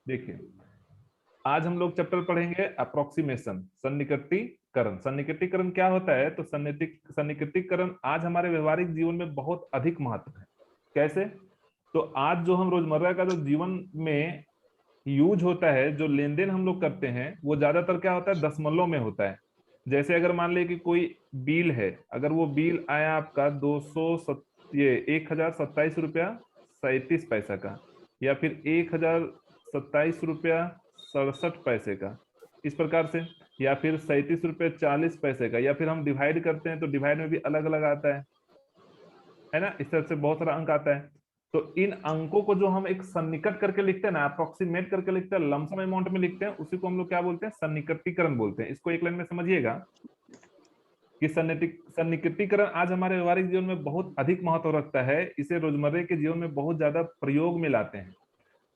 देखिए, आज हम लोग चैप्टर पढ़ेंगे अप्रोक्सीमेशन, सन्निकटनीकरण। सन्निकटनीकरण क्या होता है? तो सन्निकटनीकरण आज हमारे व्यवहारिक जीवन में बहुत अधिक महत्व है। कैसे? तो आज जो हम रोजमर्रा का जो जीवन में यूज होता है, जो लेन देन हम लोग करते हैं, वो ज्यादातर क्या होता है? दशमलव में होता है। जैसे अगर मान ले कि कोई बिल है, अगर वो बिल आया आपका 1,027 रुपया 37 पैसा का, या फिर 1,027 रुपया 67 पैसे का, इस प्रकार से, या फिर 37 रुपया 40 पैसे का, या फिर हम डिवाइड करते हैं तो डिवाइड में भी अलग अलग आता है ना? इस तरह से बहुत सारा अंक आता है। तो इन अंकों को जो हम एक सन्निकट करके लिखते हैं ना, अप्रोक्सीमेट करके लिखते हैं, लमसम अमाउंट में लिखते हैं, उसी को हम लोग क्या बोलते हैं? सन्निकटीकरण बोलते हैं। इसको एक लाइन में समझिएगा कि सन्निकटीकरण आज हमारे व्यवहारिक जीवन में बहुत अधिक महत्व रखता है। इसे रोजमर्रे के जीवन में बहुत ज्यादा प्रयोग में लाते हैं।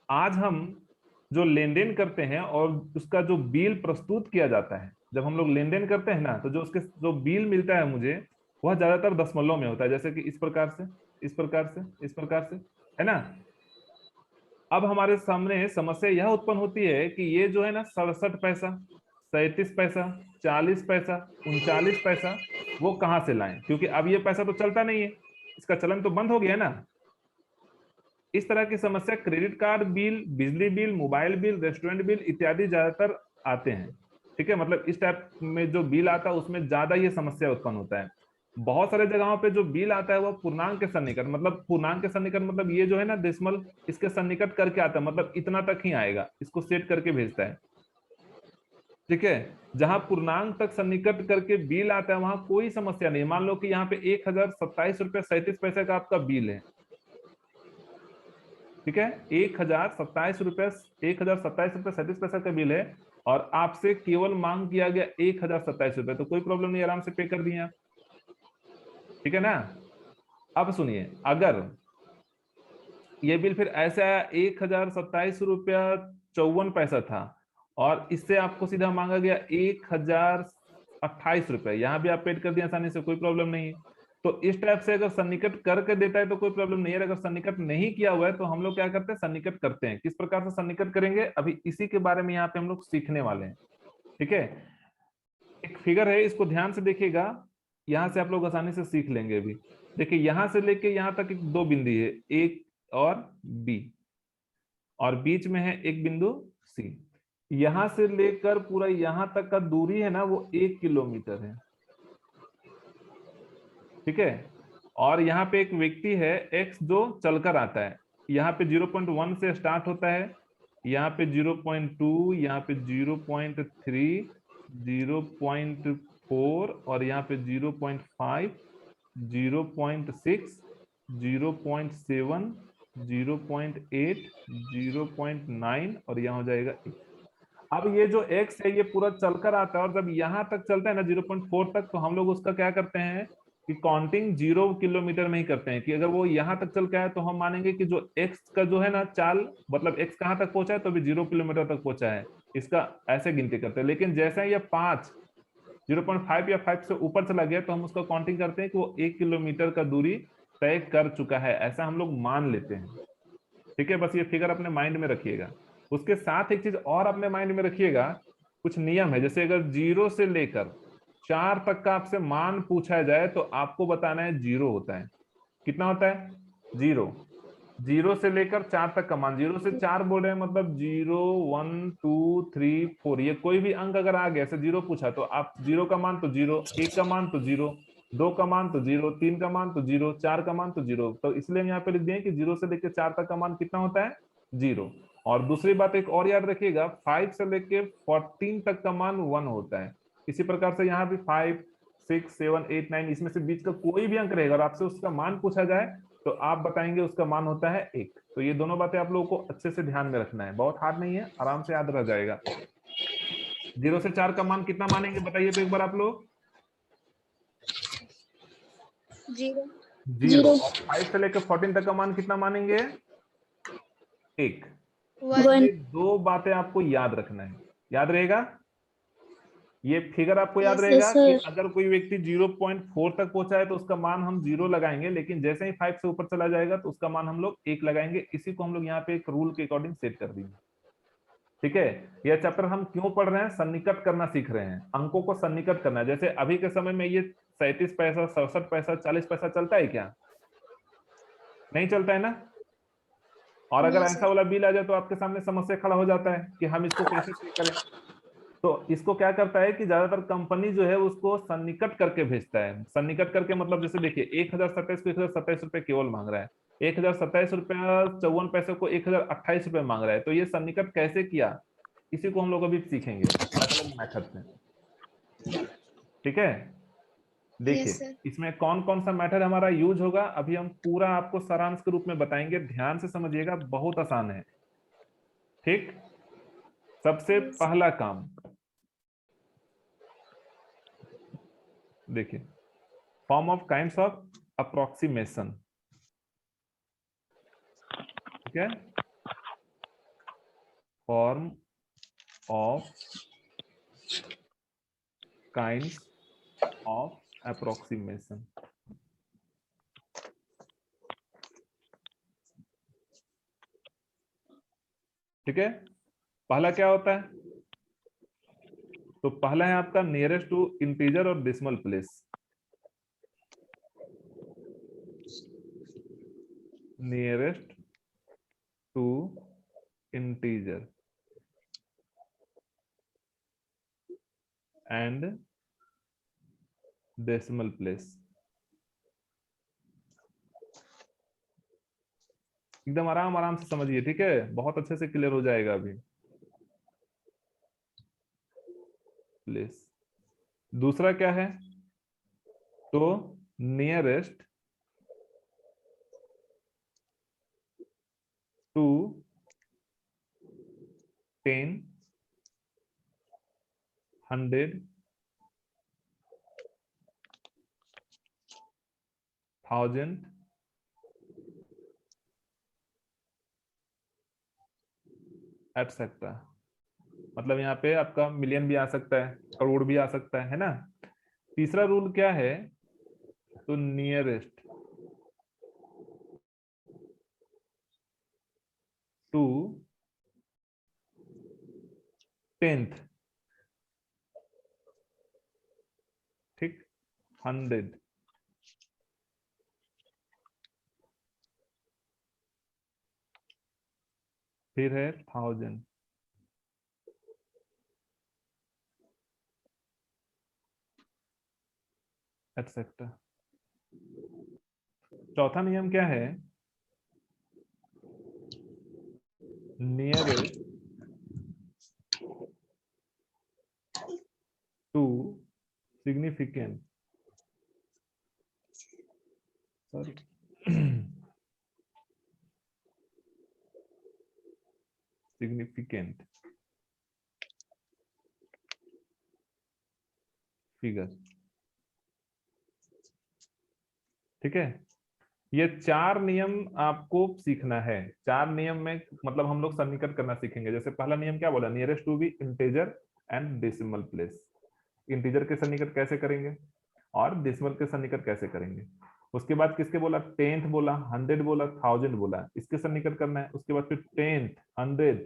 आज हम जो लेन देन करते हैं और उसका जो बिल प्रस्तुत किया जाता है, जब हम लोग लेन देन करते हैं ना, तो जो उसके जो बिल मिलता है मुझे, वह ज्यादातर दशमलव में होता है। जैसे कि इस प्रकार से, इस प्रकार से, इस प्रकार से, है ना? अब हमारे सामने समस्या यह उत्पन्न होती है कि ये जो है ना 67 पैसा, 37 पैसा, 40 पैसा, 39 पैसा, वो कहां से लाएं? क्योंकि अब ये पैसा तो चलता नहीं है, इसका चलन तो बंद हो गया ना। इस तरह की समस्या क्रेडिट कार्ड बिल, बिजली bill, mobile bill, restaurant bill इत्यादि ज्यादातर आते हैं। ठीक है, मतलब इस टाइप में जो बिल आता है उसमें ज्यादा ये समस्या उत्पन्न होता है। बहुत सारे जगहों पे जो बिल आता है वो पूर्णांक के सन्निकट, मतलब पूर्णांक के सन्निकट मतलब ये जो है ना डेसिमल, इसके सन्निकट करके आता है, मतलब इतना तक ही आएगा, इसको सेट करके भेजता है। ठीक है, जहां पूर्णांक तक सन्निकट करके बिल आता है वहां कोई समस्या नहीं। मान लो कि यहाँ पे 1,027 रुपया 37 पैसे का आपका बिल है। ठीक है, 1,027 रुपया 1,027 रुपया 37 पैसा का बिल है, और आपसे केवल मांग किया गया 1,027 रुपये, तो कोई प्रॉब्लम नहीं, आराम से पे कर दिए आप। ठीक है ना? अब सुनिए, अगर ये बिल फिर ऐसे आया 1,027 रुपया 54 पैसा था, और इससे आपको सीधा मांगा गया 1,028 रुपये, यहां भी आप पेड कर दिए आसानी से, कोई प्रॉब्लम नहीं है। तो इस टाइप से अगर सन्निकट करके देता है तो कोई प्रॉब्लम नहीं है। अगर सन्निकट नहीं किया हुआ है तो हम लोग क्या करते हैं? सन्निकट करते हैं। किस प्रकार से सन्निकट करेंगे, अभी इसी के बारे में यहाँ पे हम लोग सीखने वाले हैं। ठीक है, एक फिगर है, इसको ध्यान से देखिएगा, यहां से आप लोग आसानी से सीख लेंगे। अभी देखिए, यहां से लेके यहां तक एक दो बिंदु है, एक और बी, और बीच में है एक बिंदु सी। यहां से लेकर पूरा यहां तक का दूरी है ना, वो 1 किलोमीटर है। ठीक है, और यहाँ पे एक व्यक्ति है एक्स जो चलकर आता है। यहाँ पे 0.1 से स्टार्ट होता है, यहाँ पे 0.2, यहाँ पे 0.3, 0.4, और यहाँ पे 0.5, 0.6, 0.7, 0.8, 0.9, और यहाँ हो जाएगा 1। अब ये जो x है ये पूरा चलकर आता है, और जब यहाँ तक चलता है ना 0.4 तक, तो हम लोग उसका क्या करते हैं कि काउंटिंग 0 किलोमीटर में ही करते हैं। कि अगर वो यहाँ तक चल के आया तो हम मानेंगे कि जो x का जो है ना चाल, मतलब x कहाँ तक पहुंचा है, तो अभी 0 किलोमीटर तक पहुंचा है, इसका ऐसे गिनती करते हैं। लेकिन जैसे ये 0.5 या 5 से ऊपर चला गया तो हम उसका काउंटिंग करते हैं कि वो 1 किलोमीटर का दूरी तय कर चुका है, ऐसा हम लोग मान लेते हैं। ठीक है, बस ये फिगर अपने माइंड में रखिएगा। उसके साथ एक चीज और अपने माइंड में रखिएगा, कुछ नियम है। जैसे अगर 0 से लेकर 4 तक का आपसे मान पूछा जाए तो आपको बताना है 0 होता है। कितना होता है? 0। 0 से लेकर 4 तक का मान, 0 से 4 बोल रहे हैं, मतलब 0, 1, 2, 3, 4, ये कोई भी अंक अगर आ गया, ऐसे 0 पूछा तो आप 0 का मान तो 0, 1 का मान तो 0, 2 का मान तो 0, 3 का मान तो 0, 4 का मान तो 0। तो इसलिए हम यहाँ पे लिख दिए कि 0 से लेकर 4 तक का मान कितना होता है? 0। और दूसरी बात एक और याद रखिएगा, 5 से लेकर 14 तक का मान 1 होता है। इसी प्रकार से यहाँ भी 5, 6, 7, 8, 9, इसमें से बीच का कोई भी अंक रहेगा और आपसे उसका मान पूछा जाए तो आप बताएंगे उसका मान होता है 1। तो ये दोनों बातें आप लोगों को अच्छे से ध्यान में रखना है, बहुत हार्ड नहीं है, आराम से याद रह जाएगा। 0 से 4 का मान कितना मानेंगे बताइए तो एक बार आप लोग? 0। और 5 से लेकर 14 तक का मान कितना मानेंगे? 1। ये दो बातें आपको याद रखना है, याद रहेगा। ये फिगर आपको याद रहेगा कि अगर कोई व्यक्ति 0.4 तक पहुंचा है तो उसका मान हम 0 लगाएंगे, लेकिन जैसे ही 5 से ऊपर चला जाएगा तो उसका मान हम लोग 1 लगाएंगे। इसी को हम लोग यहाँ पे एक रूल के अकॉर्डिंग सेट कर देंगे। ठीक है, यह चैप्टर हम क्यों पढ़ रहे हैं? सन्निकट करना सीख रहे हैं, अंकों को सन्निकट करना है। जैसे अभी के समय में ये 37 पैसा, 67 पैसा, 40 पैसा चलता है क्या? नहीं चलता है ना। और अगर नहीं ऐसा सर। वाला बिल आ जाए तो आपके सामने समस्या खड़ा हो जाता है कि हम इसको कैसे पे करें। तो इसको क्या करता है कि ज्यादातर कंपनी जो है उसको सन्निकट करके भेजता है। सन्निकट करके मतलब जैसे देखिए 1027 को 1027 रुपए केवल मांग रहा है, 1027 रुपया 54 पैसे को 1028 रुपये मांग रहा है। तो ये सन्निकट कैसे किया, इसी को हम लोग अभी सीखेंगे अलग अलग मेथड से। ठीक है, देखिए यस सर। इसमें कौन कौन सा मेथड हमारा यूज होगा अभी हम पूरा आपको सारांश के रूप में बताएंगे, ध्यान से समझिएगा, बहुत आसान है। ठीक, सबसे यस। पहला काम देखिए, form of kinds of approximation. ठीक है, form of kinds of approximation. ठीक है, पहला क्या होता है? तो पहला है आपका नियरेस्ट टू इंटीजर और decimal place. Nearest to integer and decimal place. एकदम आराम आराम से समझिए, ठीक है, बहुत अच्छे से क्लियर हो जाएगा अभी। प्लेस, दूसरा क्या है? तो नियरेस्ट टू 10, 100, 1000, एटसेट्रा। मतलब यहाँ पे आपका मिलियन भी आ सकता है, करोड़ भी आ सकता है ना। तीसरा रूल क्या है? तो नियरेस्ट टू 10th, ठीक, 100, फिर है 1000, एटसेट्रा। चौथा नियम क्या है? Nearest to significant, sorry significant figure. ठीक है, ये चार नियम आपको सीखना है। चार नियम में मतलब हम लोग सन्निकट करना सीखेंगे। जैसे पहला नियम क्या बोला? Nearest to be integer and decimal place. Integer के सन्निकट कैसे करेंगे और डेसिमल के सन्निकट कैसे करेंगे। उसके बाद किसके बोला? 10th बोला, 100 बोला, 1000 बोला, इसके सन्निकट करना है। उसके बाद फिर 10th, 100,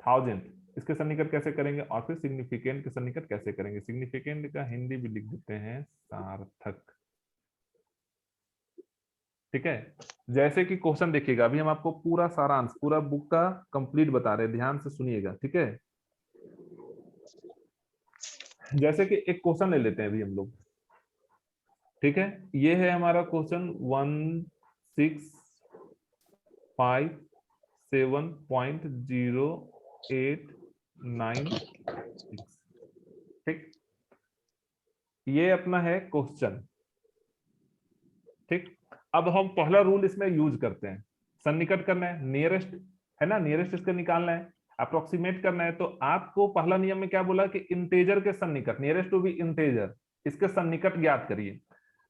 1000, इसके सन्निकट कैसे करेंगे, और फिर सिग्निफिकेंट के सन्निकट कैसे करेंगे। सिग्निफिकेंट का हिंदी भी लिख देते हैं सार्थक। ठीक है, जैसे कि क्वेश्चन देखिएगा, अभी हम आपको पूरा सारांश, पूरा बुक का कंप्लीट बता रहे हैं, ध्यान से सुनिएगा। ठीक है, जैसे कि एक क्वेश्चन ले लेते हैं अभी हम लोग। ठीक है, ये है हमारा क्वेश्चन 1657.0896। ठीक, ये अपना है क्वेश्चन। ठीक, अब हम पहला रूल इसमें यूज करते हैं। सन्निकट करना है, नियरेस्ट है ना, नियरेस्ट इसका निकालना है, अप्रोक्सीमेट करना है। तो आपको पहला नियम में क्या बोला कि इंटेजर के सन्निकट, नियरेस्ट टू बी इंटेजर, इसके सन्निकट ज्ञात करिए।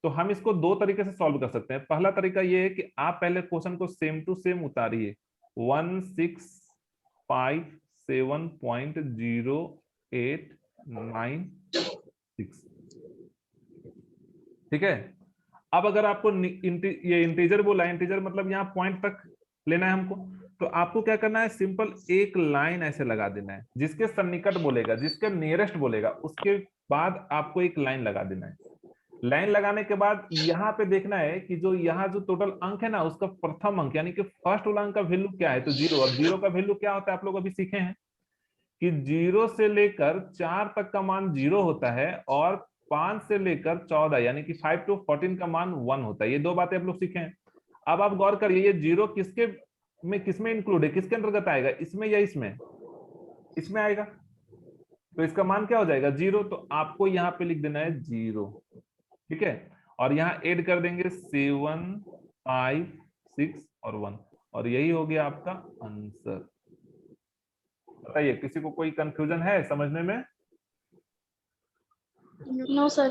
तो हम इसको दो तरीके से सॉल्व कर सकते हैं। पहला तरीका ये है कि आप पहले क्वेश्चन को सेम टू सेम उतारिए, 1657.0896। ठीक है, अब अगर आपको ये इंटीजर बोला है, इंटीजर मतलब यहाँ पॉइंट तक लेना है हमको, तो आपको क्या करना है, सिंपल एक लाइन ऐसे लगा देना है, जिसके सन्निकट बोलेगा, जिसके नियरेस्ट बोलेगा, उसके बाद आपको एक लाइन लगा देना है। लाइन लगाने के बाद यहाँ पे देखना है कि जो यहाँ जो टोटल अंक है ना, उसका प्रथम अंक यानी कि फर्स्ट वाला अंक का वैल्यू क्या है, तो 0। और 0 का वैल्यू क्या होता है, आप लोग अभी सीखे हैं कि 0 से लेकर 4 तक का मान 0 होता है, और 5 से लेकर 14 यानी कि 5 to 14 का मान 1 होता है। ये दो बातें आप लोग सीखे हैं। अब आप गौर करिए, ये 0 किसमें इंक्लूड है, किसके अंतर्गत आएगा, इसमें या इसमें, इसमें आएगा। तो इसका मान क्या हो जाएगा, 0। तो आपको यहाँ पे लिख देना है 0, ठीक है। और यहाँ ऐड कर देंगे 7, 5, 6 और 1, और यही हो गया आपका आंसर। बताइए, किसी को कोई कंफ्यूजन है समझने में? No sir.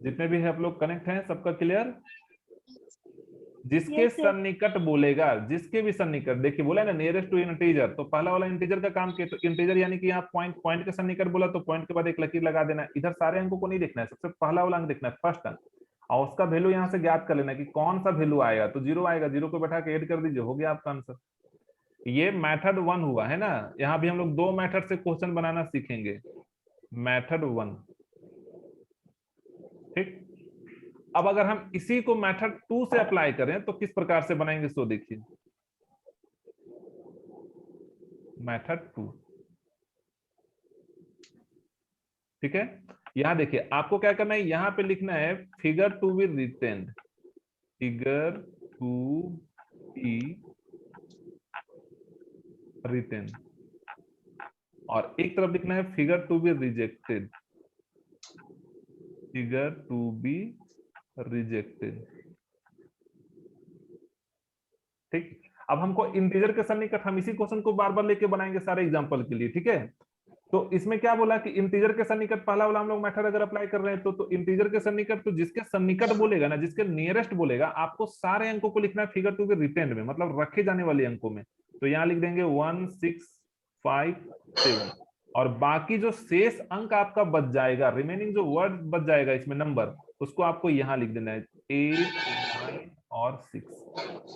जितने भी है आप लोग कनेक्ट हैं, सबका क्लियर? जिसके Yes, sir. सन्निकट बोलेगा, जिसके भी सन्निकट, देखिए बोला ना नियरेस्ट टू इंटीजर, तो पहला वाला इंटीजर का काम किया, तो इंटीजर यानी कि यहाँ पॉइंट के सन्निकट बोला, तो पॉइंट के बाद एक लकीर लगा देना। इधर सारे अंकों को नहीं देखना है, सबसे पहला वाला अंक देखना है, फर्स्ट अंक, और उसका वैल्यू यहाँ से ज्ञात कर लेना कि कौन सा वैल्यू आएगा। तो 0 आएगा, 0 को बैठा के ऐड कर दीजिए, हो गया आपका आंसर। ये मेथड 1 हुआ है ना। यहाँ भी हम लोग 2 मेथड से क्वेश्चन बनाना सीखेंगे। मेथड 1, ठीक। अब अगर हम इसी को मेथड 2 से अप्लाई करें तो किस प्रकार से बनाएंगे, सो देखिए। मेथड 2, ठीक है। यहां देखिए, आपको क्या करना है, यहां पे लिखना है figure to be written, figure to be written, और एक तरफ लिखना है figure to be rejected, figure to be rejected, ठीक। अब हमको इंटीजर के सन्निकट, हम इसी क्वेश्चन को बार बार लेके बनाएंगे सारे एग्जांपल के लिए, ठीक है। तो इसमें क्या बोला कि इंटीजर के सन्निकट, पहला वाला हम लोग मेथड अगर अप्लाई कर रहे हैं तो इंटीजर के सन्निकट, तो जिसके सन्निकट बोलेगा ना, जिसके नियरेस्ट बोलेगा, आपको सारे अंकों को लिखना है फिगर टू के रिटेन में, मतलब रखे जाने वाले अंकों में। तो यहाँ लिख देंगे 1, 6, 5, 7, और बाकी जो शेष अंक आपका बच जाएगा, रिमेनिंग जो वर्ड बच जाएगा इसमें नंबर, उसको आपको यहाँ लिख देना है 8, 9 और 6।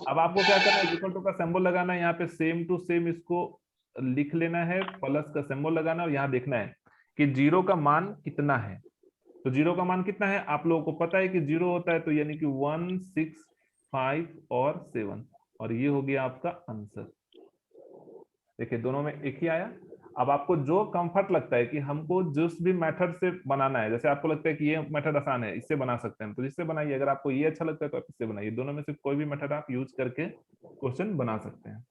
अब आपको क्या करना है, इक्वल टू का सिंबल लगाना है, यहाँ पे सेम टू सेम इसको लिख लेना है, प्लस का सिंबल लगाना, और यहाँ देखना है कि 0 का मान कितना है। तो 0 का मान कितना है, आप लोगों को पता है कि 0 होता है, तो यानी कि 1, 6, 5 और 7, और ये हो गया आपका आंसर। देखिए दोनों में एक ही आया। अब आपको जो कंफर्ट लगता है कि हमको जिस भी मेथड से बनाना है, जैसे आपको लगता है कि ये मेथड आसान है, इससे बना सकते हैं, तो इससे बनाइए। अगर आपको ये अच्छा लगता है तो आप इससे बनाइए। दोनों में से कोई भी मेथड आप यूज करके क्वेश्चन बना सकते हैं।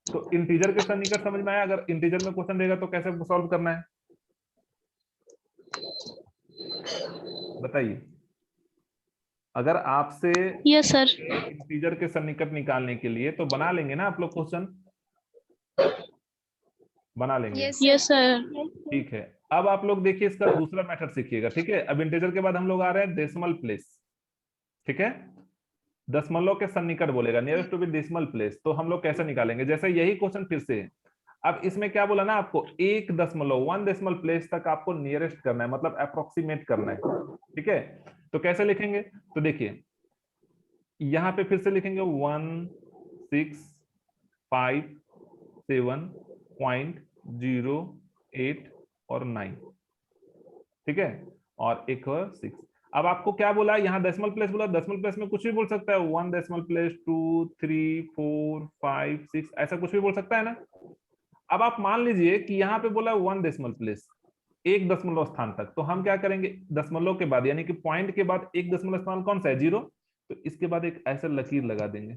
तो इंटीजर के सन्निकट समझ में आया। अगर इंटीजर में क्वेश्चन रहेगा तो कैसे सॉल्व करना है, बताइए। अगर आपसे Yes, sir. इंटीजर के सन्निकट निकालने के लिए, तो बना लेंगे ना आप लोग क्वेश्चन, बना लेंगे। Yes, sir. ठीक है। अब आप लोग देखिए इसका दूसरा मेथड सीखिएगा, ठीक है। अब इंटीजर के बाद हम लोग आ रहे हैं डेसिमल प्लेस, ठीक है। दशमलव के सन्निकट बोलेगा, nearest to be decimal place, तो हम लोग कैसे निकालेंगे, जैसे यही क्वेश्चन फिर से है। अब इसमें क्या बोला ना आपको, 1 डेसिमल प्लेस तक आपको नियरेस्ट करना है, मतलब अप्रोक्सीमेट करना है, ठीक है। तो कैसे लिखेंगे, तो देखिए यहां पे फिर से लिखेंगे 1, 6, 5, 7.08 और 9, ठीक है, और एक और 6। अब आपको क्या बोला, यहाँ डेसिमल प्लेस बोला, डेसिमल प्लेस में कुछ भी बोल सकता है, 1 डेसिमल प्लेस, 2, 3, 4, 5, 6, ऐसा कुछ भी बोल सकता है ना। अब आप मान लीजिए कि यहाँ पे बोला 1 डेसिमल प्लेस, 1 दशमलव स्थान तक, तो हम क्या करेंगे, दशमलव के बाद यानी कि पॉइंट के बाद 1 दशमलव स्थान कौन सा है, 0, तो इसके बाद एक ऐसा लकीर लगा देंगे,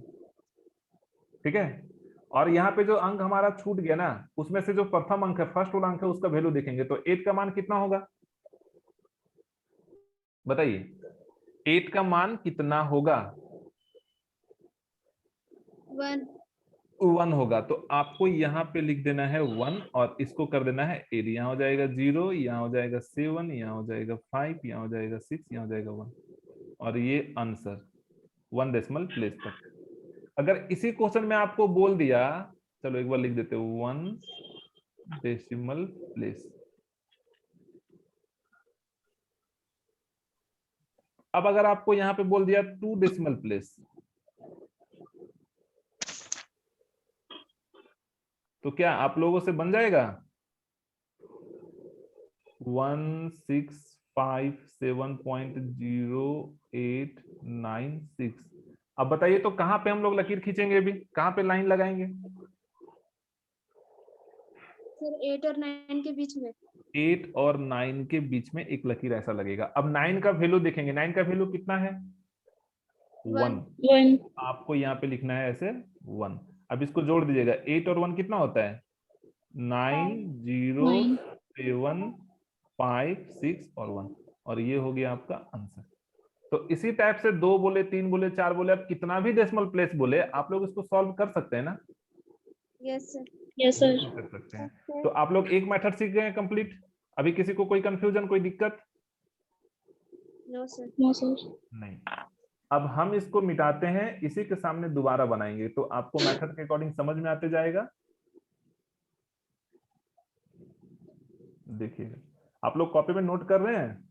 ठीक है। और यहाँ पे जो अंक हमारा छूट गया ना, उसमें से जो प्रथम अंक है, फर्स्ट वाला अंक है, उसका वैल्यू देखेंगे, तो 8 का मान कितना होगा, बताइए 8 का मान कितना होगा, 1 होगा। तो आपको यहाँ पे लिख देना है 1, और इसको कर देना है 8, यहाँ हो जाएगा 0, यहाँ हो जाएगा 7, यहाँ हो जाएगा 5, यहाँ हो जाएगा 6, यहाँ हो जाएगा 1, और ये आंसर 1 डेसिमल प्लेस तक। अगर इसी क्वेश्चन में आपको बोल दिया, चलो एक बार लिख देते 1 डेसिमल प्लेस। अब अगर आपको यहाँ पे बोल दिया 2 डेसिमल प्लेस, तो क्या आप लोगों से बन जाएगा 16570.0896। अब बताइए तो कहां पे हम लोग लकीर खींचेंगे, अभी कहां पे लाइन लगाएंगे? सर 8 और 9 के बीच में। 8 और 9 के बीच में एक लकीर ऐसा लगेगा। अब 9 का वैल्यू देखेंगे, 9 का वैल्यू कितना है? 1। 1। आपको यहाँ पे लिखना है ऐसे 1। अब इसको जोड़ दीजिएगा, 8 और 1 कितना होता है? 9, 0, 7, 5, 6 और 1, और ये हो गया आपका आंसर। तो इसी टाइप से 2 बोले, 3 बोले, 4 बोले, आप कितना भी डेसिमल प्लेस बोले आप लोग इसको सॉल्व कर सकते हैं ना? Yes sir. बिल्कुल कर सकते हैं। तो आप लोग एक मेथड सीख गए कंप्लीट। अभी किसी को कोई कंफ्यूजन, कोई दिक्कत? No sir. No sir. नहीं। अब हम इसको मिटाते हैं, इसी के सामने दोबारा बनाएंगे, तो आपको मेथड के अकॉर्डिंग समझ में आते जाएगा। देखिए आप लोग कॉपी में नोट कर रहे हैं?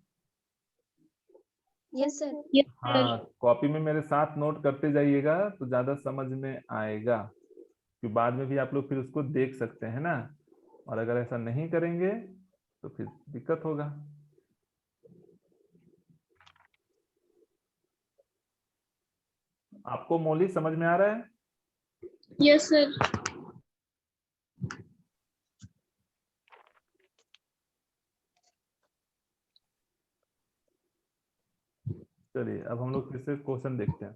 Yes sir. हाँ, कॉपी में मेरे साथ नोट करते जाइएगा तो ज्यादा समझ में आएगा, कि बाद में भी आप लोग फिर उसको देख सकते हैं ना। और अगर ऐसा नहीं करेंगे तो फिर दिक्कत होगा। आपको मौली समझ में आ रहा है? Yes sir. चलिए अब हम लोग फिर से क्वेश्चन देखते हैं।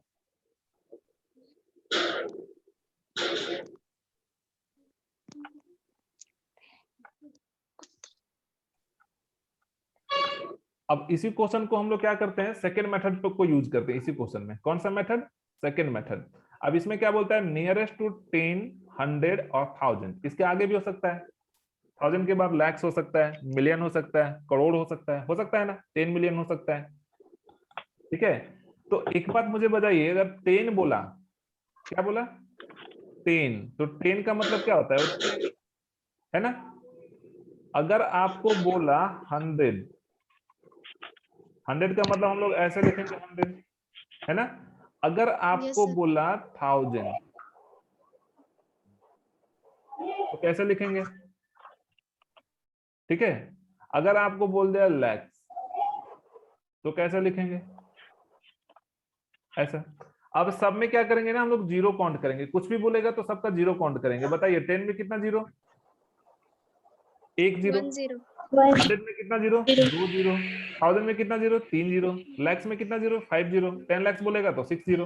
अब इसी क्वेश्चन को हम लोग क्या करते हैं, सेकेंड मेथड को यूज करते हैं इसी क्वेश्चन में। कौन सा मेथड? Second method. अब इसमें क्या बोलता है, नियरेस्ट टू 10, 100 और 1000। इसके आगे भी हो सकता है, 1000 के बाद लैक्स हो सकता है, मिलियन हो सकता है, करोड़ हो सकता है ना, 10 मिलियन हो सकता है। ठीक है, तो एक बात मुझे बताइए, अगर 10 बोला, क्या बोला? 10, तो 10 का मतलब क्या होता है? 10 है ना। अगर आपको बोला 100, 100 का मतलब हम लोग ऐसे लिखेंगे 100, है ना। अगर आपको Yes, sir. बोला 1000 तो कैसे लिखेंगे? ठीक है, अगर आपको बोल दिया लैक्स तो कैसे लिखेंगे? ऐसा। अब सब में क्या करेंगे ना, हम लोग जीरो काउंट करेंगे, कुछ भी बोलेगा तो सबका जीरो काउंट करेंगे। बताइए 10 में कितना जीरो? एक जीरो। 1 0. 100 में कितना जीरो? 2 जीरो। 1000 में कितना जीरो? 3 जीरो। लैक्स में कितना जीरो? 5 जीरो। 10 लैक्स बोलेगा तो 6 जीरो।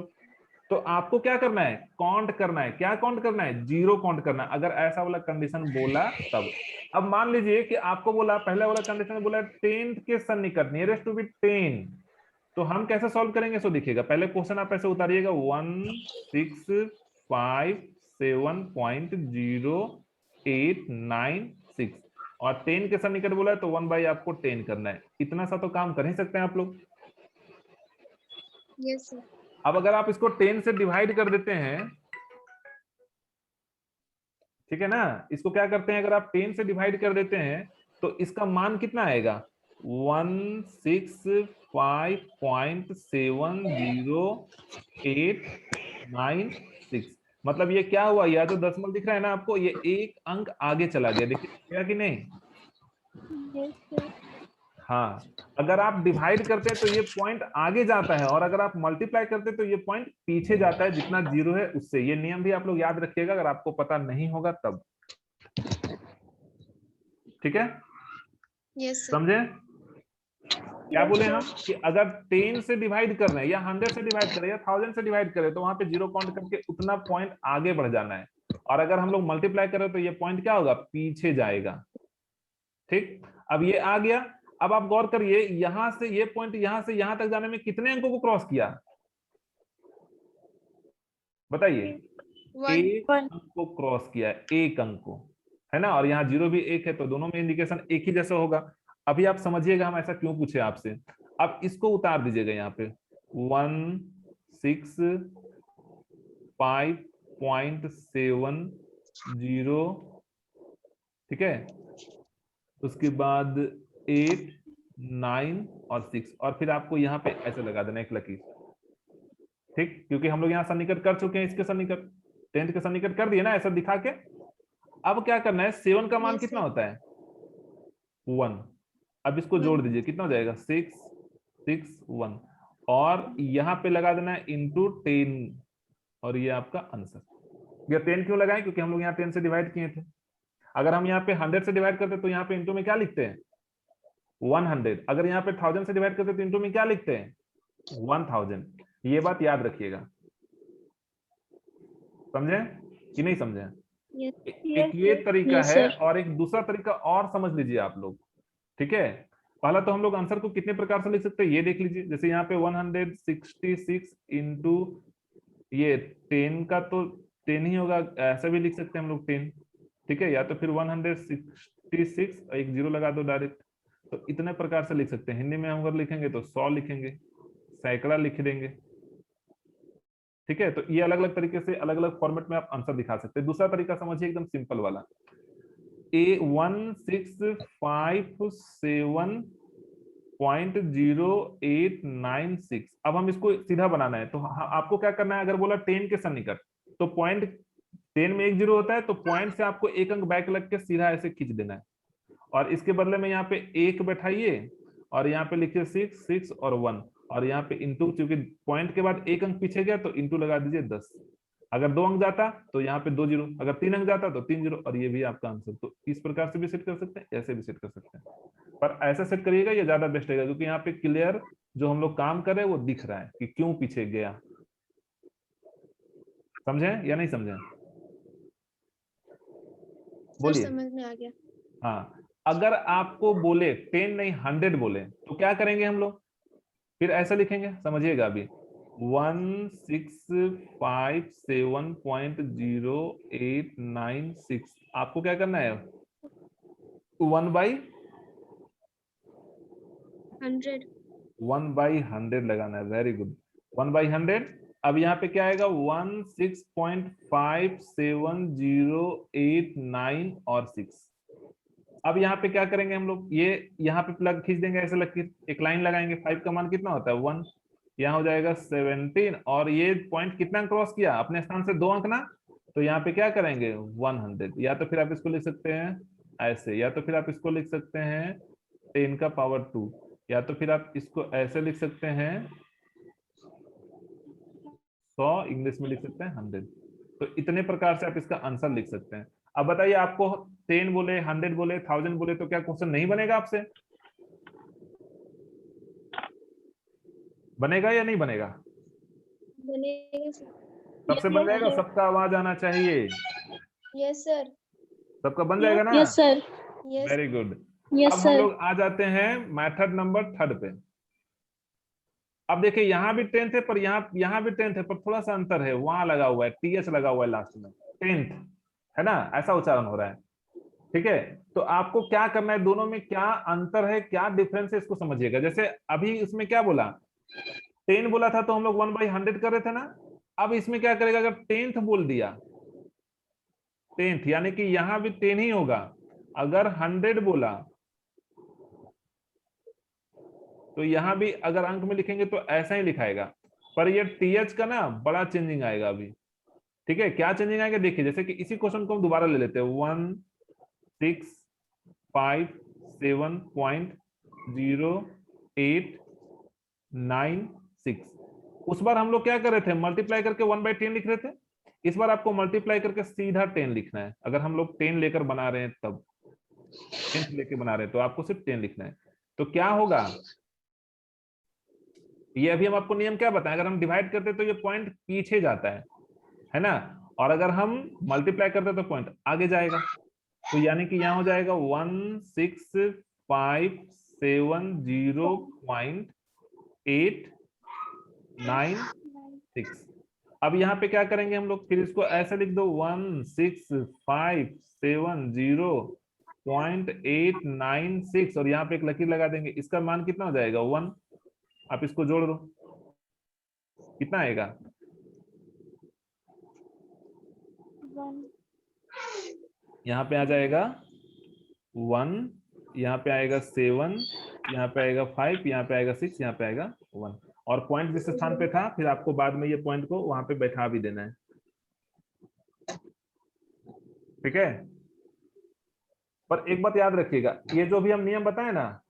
तो आपको क्या करना है? काउंट करना है। क्या काउंट करना है? जीरो काउंट करना है, अगर ऐसा वाला कंडीशन बोला तब। अब मान लीजिए कि आपको बोला, पहले वाला कंडीशन में बोला 10 के सन्निकट, नियरेस्ट टू बी 10, तो हम कैसे सॉल्व करेंगे? सो देखिएगा, पहले क्वेश्चन आप ऐसे उतारिएगा 16570.0896, और 10 के सन्निकट बोला है तो 1 बाई आपको 10 करना है। इतना सा तो काम कर ही सकते हैं आप लोग। Yes, sir. अब अगर आप इसको 10 से डिवाइड कर देते हैं, ठीक है ना, इसको क्या करते हैं, अगर आप 10 से डिवाइड कर देते हैं तो इसका मान कितना आएगा? 165.708996। मतलब ये क्या हुआ, यह जो दशमलव दिख रहा है ना आपको, ये एक अंक आगे चला गया, देखिए कि नहीं? Yes, sir. हाँ, अगर आप डिवाइड करते हैं तो ये पॉइंट आगे जाता है, और अगर आप मल्टीप्लाई करते हैं तो ये पॉइंट पीछे जाता है, जितना जीरो है उससे। ये नियम भी आप लोग याद रखिएगा, अगर आपको पता नहीं होगा तब। ठीक है, Yes, sir. समझे? क्या बोले हम कि अगर 10 से डिवाइड कर रहे हैं, या 100 से डिवाइड करें, या 1000 से डिवाइड करें, तो वहां पे जीरो काउंट करके उतना पॉइंट आगे बढ़ जाना है। और अगर हम लोग मल्टीप्लाई करें तो ये पॉइंट क्या होगा? पीछे जाएगा। ठीक, अब ये आ गया। अब आप गौर करिए, यहां से ये पॉइंट यहां से यहां तक जाने में कितने अंकों को क्रॉस किया? बताइए। 1. एक अंक को क्रॉस किया, एक अंक को, है ना। और यहाँ जीरो भी एक है, तो दोनों में इंडिकेशन एक ही जैसा होगा। अभी आप समझिएगा हम ऐसा क्यों पूछे आपसे। अब इसको उतार दीजिएगा यहाँ पे 165.70, ठीक है। उसके बाद 8, 9 और 6, और फिर आपको यहाँ पे ऐसे लगा देना एक लकीर। ठीक, क्योंकि हम लोग यहाँ सन्निकट कर चुके हैं, इसके सन्निकट 10 के सन्निकट कर दिए ना ऐसा दिखा के। अब क्या करना है, 7 का मान Yes, कितना sir. होता है 1। अब इसको जोड़ One. दीजिए, कितना हो जाएगा 6 6 1, और यहाँ पे लगा देना है इंटू 10, और ये आपका आंसर। ये 10 क्यों लगाए, क्योंकि हम लोग यहाँ 10 से डिवाइड किए थे। अगर हम यहाँ पे 100 से डिवाइड करते तो यहाँ पे इंटू में क्या लिखते हैं 100। अगर यहाँ पे 1000 से डिवाइड करते तो इंटू में क्या लिखते हैं 1000। ये बात याद रखिएगा, समझे कि नहीं समझे? Yes. एक ये तरीका Yes, है, sir. और एक दूसरा तरीका और समझ लीजिए आप लोग, ठीक है। पहला तो हम लोग आंसर को कितने प्रकार से लिख सकते हैं ये देख लीजिए। जैसे यहाँ पे 166 इंटू ये 10 का तो 10 ही होगा, ऐसा भी लिख सकते हैं हम लोग 10, ठीक है। या तो फिर 166 एक जीरो लगा दो डायरेक्ट, तो इतने प्रकार से लिख सकते हैं। हिंदी में हम अगर लिखेंगे तो 100 लिखेंगे, सैकड़ा लिख देंगे, ठीक है। तो ये अलग अलग तरीके से अलग अलग फॉर्मेट में आप आंसर दिखा सकते हैं। दूसरा तरीका समझिए एकदम सिंपल वाला, A165.0896। अब हम इसको सीधा बनाना है, तो आपको क्या करना है, अगर बोला 10 के सन्निकट, तो पॉइंट 10 में एक जीरो होता है, तो पॉइंट से आपको एक अंक बैक लग के सीधा ऐसे खींच देना है, और इसके बदले में यहाँ पे एक बैठाइए, और यहाँ पे लिखिए 6 6 और 1, और यहाँ पे इंटू, क्योंकि पॉइंट के बाद एक अंक पीछे गया तो इंटू लगा दीजिए 10। अगर 2 अंक जाता तो यहाँ पे 2 जीरो, अगर 3 अंक जाता तो 3 जीरो, और ये भी आपका आंसर। तो इस प्रकार से भी सेट कर सकते हैं, ऐसे भी सेट कर सकते हैं, पर ऐसा सेट करिएगा ये ज्यादा बेस्ट रहेगा, क्योंकि यहाँ पे क्लियर जो हम लोग काम कर रहे हैं वो दिख रहा है कि क्यों पीछे गया। समझे या नहीं समझे? सर बोलिए। समझ में आ गया। हाँ, अगर आपको बोले 10 नहीं 100 बोले तो क्या करेंगे हम लोग, फिर ऐसा लिखेंगे, समझिएगा अभी 165.0896। आपको क्या करना है 100. 1/100 लगाना है। Very good, 1/100। अब यहाँ पे क्या आएगा 16.5708 और 6। अब यहाँ पे क्या करेंगे हम लोग, ये यहाँ पे प्लग खींच देंगे, ऐसे लग के एक लाइन लगाएंगे। 5 का मान कितना होता है 1, यहाँ हो जाएगा 17, और ये पॉइंट कितना अंक क्रॉस किया अपने स्थान से 2 अंक ना, तो यहाँ पे क्या करेंगे 100। या तो फिर आप इसको लिख सकते हैं ऐसे, या तो फिर आप इसको लिख सकते हैं 10 का पावर 2, या तो फिर आप इसको ऐसे लिख सकते हैं 100, इंग्लिश में लिख सकते हैं 100। तो इतने प्रकार से आप इसका आंसर लिख सकते हैं। अब बताइए, आपको 10 बोले 100 बोले 1000 बोले तो क्या क्वेश्चन नहीं बनेगा आपसे? बनेगा या नहीं बनेगा? बनेगा सर। सबसे बन जाएगा, सबका आवाज आना चाहिए। Yes sir. सबका बन जाएगा ना? Yes sir. Yes very good. Yes अब हम सर। लोग आ जाते हैं मेथड नंबर 3 पे। अब देखिए यहाँ भी 10th है, पर यहाँ भी 10th है, पर थोड़ा सा अंतर है, वहां लगा हुआ है TH लगा हुआ है लास्ट में, 10th है ना, ऐसा उच्चारण हो रहा है, ठीक है। तो आपको क्या करना है, दोनों में क्या अंतर है, क्या डिफरेंस है, इसको समझिएगा। जैसे अभी इसमें क्या बोला 10 बोला था तो हम लोग 1/100 कर रहे थे ना। अब इसमें क्या करेगा, अगर 10th बोल दिया 10th, यानी कि यहां भी 10 ही होगा। अगर 100 बोला तो यहां भी अगर अंक में लिखेंगे तो ऐसा ही लिखाएगा, पर ये TH का ना बड़ा चेंजिंग आएगा अभी, ठीक है। क्या चेंजिंग आएगा देखिए, जैसे कि इसी क्वेश्चन को हम दोबारा ले लेते हैं 165.0896। उस बार हम लोग क्या कर रहे थे, मल्टीप्लाई करके 1/10 लिख रहे थे। इस बार आपको मल्टीप्लाई करके सीधा 10 लिखना है। अगर हम लोग 10 लेकर बना रहे हैं तब 10 लेके बना रहे हैं तो आपको सिर्फ 10 लिखना है। तो क्या होगा, ये अभी हम आपको नियम क्या बताएं, अगर हम डिवाइड करते तो ये पॉइंट पीछे जाता है ना, और अगर हम मल्टीप्लाई करते तो पॉइंट आगे जाएगा। तो यानी कि यहाँ हो जाएगा 16570.896। अब यहाँ पे क्या करेंगे हम लोग, फिर इसको ऐसे लिख दो 16570.896, और यहाँ पे एक लकीर लगा देंगे। इसका मान कितना हो जाएगा 1। आप इसको जोड़ दो, कितना आएगा 1. यहाँ पे आ जाएगा 1, यहाँ पे आएगा 7, यहाँ पे आएगा 5, यहाँ पे आएगा 6, यहाँ पे आएगा 1, और पॉइंट जिस स्थान पे था फिर आपको बाद में ये पॉइंट को वहां पे बैठा भी देना है, ठीक है। पर एक बात याद रखिएगा, ये जो भी हम नियम बताए ना,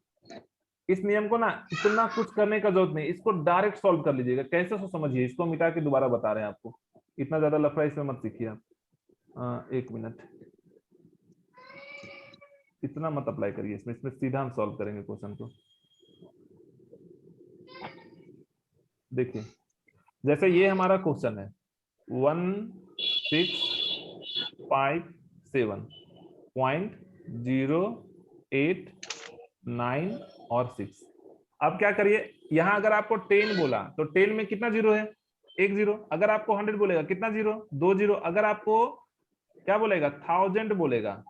इस नियम को ना इतना कुछ करने का जरूरत नहीं, इसको डायरेक्ट सॉल्व कर लीजिएगा। कैसे सो समझिए, इसको मिटा के दोबारा बता रहे हैं आपको, इतना ज्यादा लफड़ा इसमें मत सीखिए आप। 1 मिनट, इतना मत अप्लाई करिए इसमें, सीधा हम सॉल्व करेंगे क्वेश्चन को। देखिए जैसे ये हमारा क्वेश्चन है 1657.089 और 6। अब क्या करिए, यहां अगर आपको 10 बोला तो 10 में कितना जीरो है, 1 जीरो। अगर आपको 100 बोलेगा कितना जीरो, 2 जीरो। अगर आपको क्या बोलेगा 1000 बोलेगा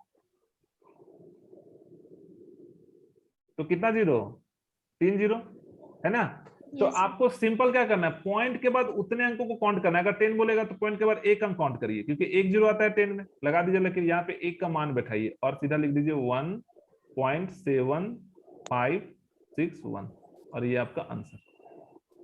तो कितना जीरो, 3 जीरो, है ना। तो Yes, sir. आपको सिंपल क्या करना है, पॉइंट के बाद उतने अंकों को काउंट करना है। अगर 10 बोलेगा तो पॉइंट के बाद एक अंक काउंट करिए, क्योंकि 1 जीरो आता है 10 में, लगा दीजिए। लेकिन यहाँ पे 1 का मान बैठाइए और सीधा लिख दीजिए 1.7561 और ये आपका आंसर।